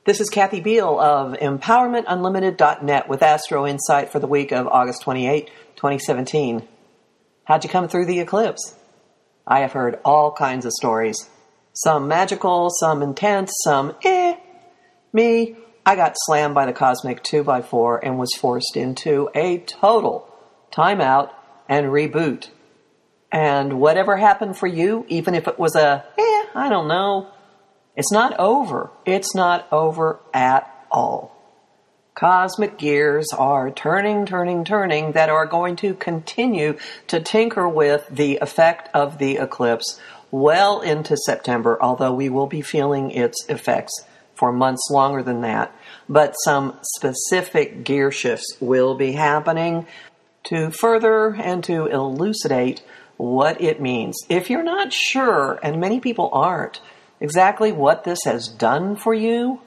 This is Kathy Beal of EmpowermentUnlimited.net with Astro-Insight for the week of August 28, 2017. How'd you come through the eclipse? I have heard all kinds of stories. Some magical, some intense, some Me, I got slammed by the cosmic 2x4 and was forced into a total timeout and reboot. And whatever happened for you, even if it was I don't know, it's not over. It's not over at all. Cosmic gears are turning that are going to continue to tinker with the effect of the eclipse well into September, although we will be feeling its effects for months longer than that. But some specific gear shifts will be happening to further and to elucidate what it means. If you're not sure, and many people aren't, exactly what this has done for you,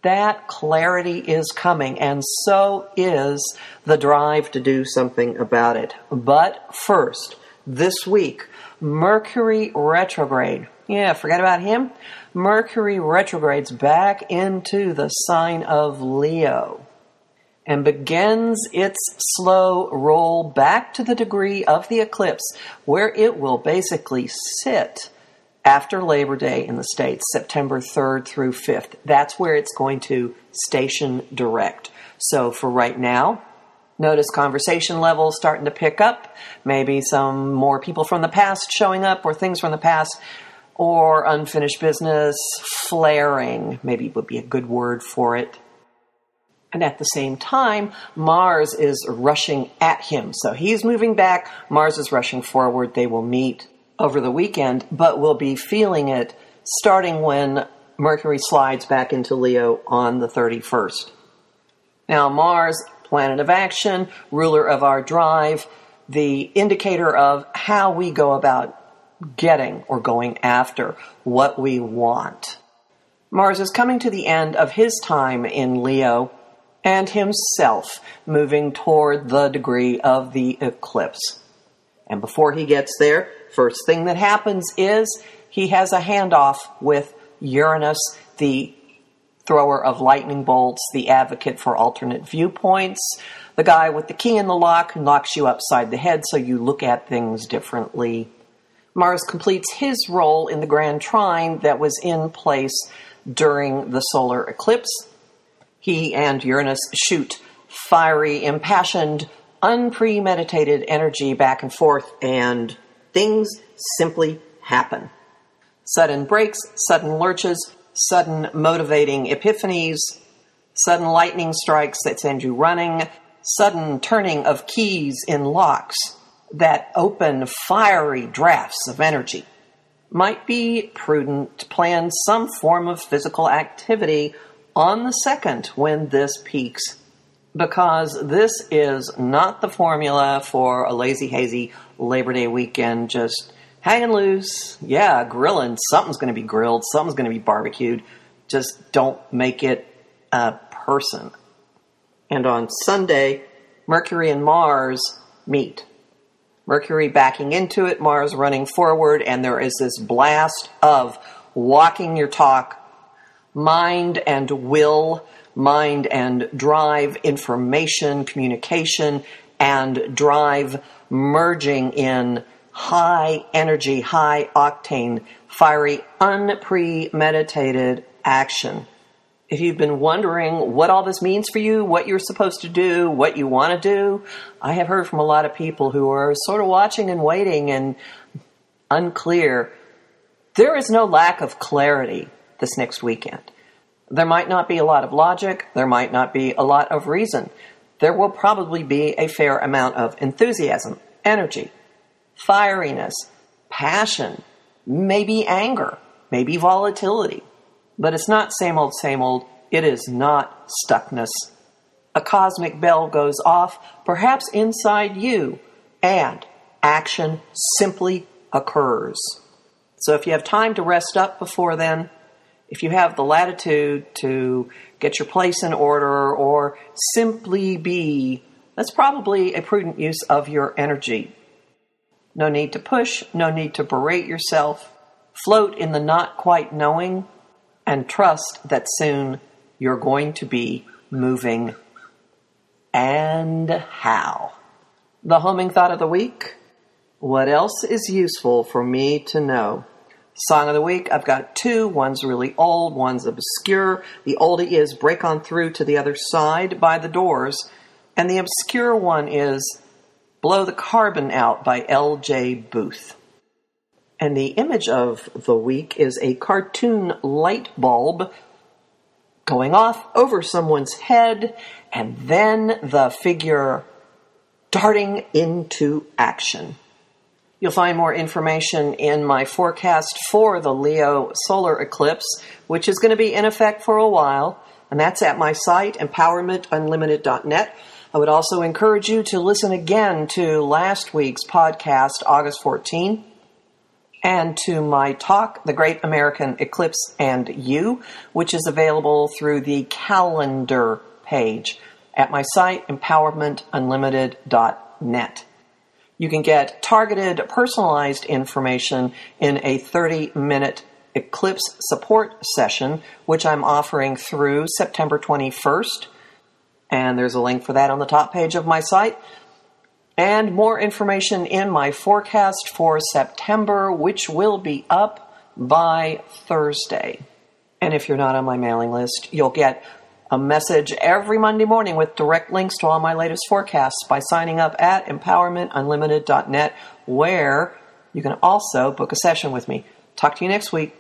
that clarity is coming, and so is the drive to do something about it. But first, this week, Mercury retrograde. Yeah, forget about him. Mercury retrogrades back into the sign of Leo and begins its slow roll back to the degree of the eclipse, where it will basically sit after Labor Day in the States, September 3rd through 5th. That's where it's going to station direct. So for right now, notice conversation levels starting to pick up, maybe some more people from the past showing up, or things from the past, or unfinished business flaring, maybe would be a good word for it. And at the same time, Mars is rushing at him. So he's moving back, Mars is rushing forward. They will meet over the weekend, but we'll be feeling it starting when Mercury slides back into Leo on the 31st. Now, Mars, planet of action, ruler of our drive, the indicator of how we go about getting or going after what we want. Mars is coming to the end of his time in Leo and himself moving toward the degree of the eclipse. And before he gets there, first thing that happens is he has a handoff with Uranus, the thrower of lightning bolts, the advocate for alternate viewpoints, the guy with the key in the lock who knocks you upside the head so you look at things differently. Mars completes his role in the grand trine that was in place during the solar eclipse. He and Uranus shoot fiery, impassioned, unpremeditated energy back and forth, and things simply happen. Sudden breaks, sudden lurches, sudden motivating epiphanies, sudden lightning strikes that send you running, sudden turning of keys in locks that open fiery drafts of energy. Might be prudent to plan some form of physical activity on the 2nd when this peaks, because this is not the formula for a lazy, hazy Labor Day weekend, just hanging loose. Yeah, grilling. Something's going to be grilled. Something's going to be barbecued. Just don't make it a person. And on Sunday, Mercury and Mars meet. Mercury backing into it, Mars running forward, and there is this blast of walking your talk, mind and will, mind and drive, information, communication, and drive merging in high energy, high octane, fiery, unpremeditated action. If you've been wondering what all this means for you, what you're supposed to do, what you want to do, I have heard from a lot of people who are sort of watching and waiting and unclear. There is no lack of clarity this next weekend. There might not be a lot of logic. There might not be a lot of reason. There will probably be a fair amount of enthusiasm, energy, fieriness, passion, maybe anger, maybe volatility. But it's not same old, same old. It is not stuckness. A cosmic bell goes off, perhaps inside you, and action simply occurs. So if you have time to rest up before then, if you have the latitude to get your place in order or simply be, that's probably a prudent use of your energy. No need to push, no need to berate yourself. Float in the not quite knowing. and trust that soon you're going to be moving. And how? The homing thought of the week. What else is useful for me to know? Song of the week, I've got two. One's really old, one's obscure. The oldie is Break On Through to the Other Side by The Doors. And the obscure one is Blow the Carbon Out by L.J. Booth. And the image of the week is a cartoon light bulb going off over someone's head, and then the figure darting into action. You'll find more information in my forecast for the Leo solar eclipse, which is going to be in effect for a while, and that's at my site, empowermentunlimited.net. I would also encourage you to listen again to last week's podcast, August 14, and to my talk, The Great American Eclipse and You, which is available through the calendar page at my site, empowermentunlimited.net. You can get targeted, personalized information in a 30-minute eclipse support session, which I'm offering through September 21st. And there's a link for that on the top page of my site. And more information in my forecast for September, which will be up by Thursday. And if you're not on my mailing list, you'll get a message every Monday morning with direct links to all my latest forecasts by signing up at empowermentunlimited.net, where you can also book a session with me. Talk to you next week.